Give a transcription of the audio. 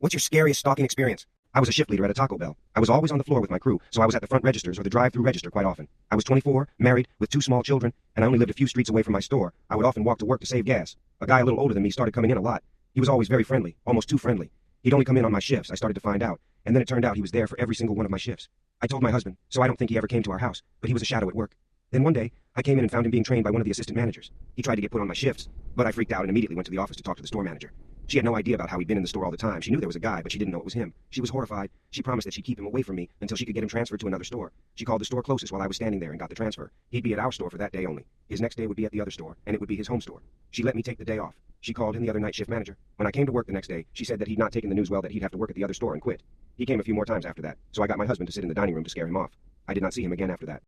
What's your scariest stalking experience? I was a shift leader at a Taco Bell. I was always on the floor with my crew, so I was at the front registers or the drive-through register quite often. I was 24, married, with 2 small children, and I only lived a few streets away from my store. I would often walk to work to save gas. A guy a little older than me started coming in a lot. He was always very friendly, almost too friendly. He'd only come in on my shifts, I started to find out, and then it turned out he was there for every single one of my shifts. I told my husband, so I don't think he ever came to our house, but he was a shadow at work. Then one day, I came in and found him being trained by one of the assistant managers. He tried to get put on my shifts, but I freaked out and immediately went to the office to talk to the store manager. She had no idea about how he'd been in the store all the time. She knew there was a guy, but she didn't know it was him. She was horrified. She promised that she'd keep him away from me until she could get him transferred to another store. She called the store closest while I was standing there and got the transfer. He'd be at our store for that day only. His next day would be at the other store, and it would be his home store. She let me take the day off. She called in the other night shift manager. When I came to work the next day, she said that he'd not taken the news well that he'd have to work at the other store and quit. He came a few more times after that, so I got my husband to sit in the dining room to scare him off. I did not see him again after that.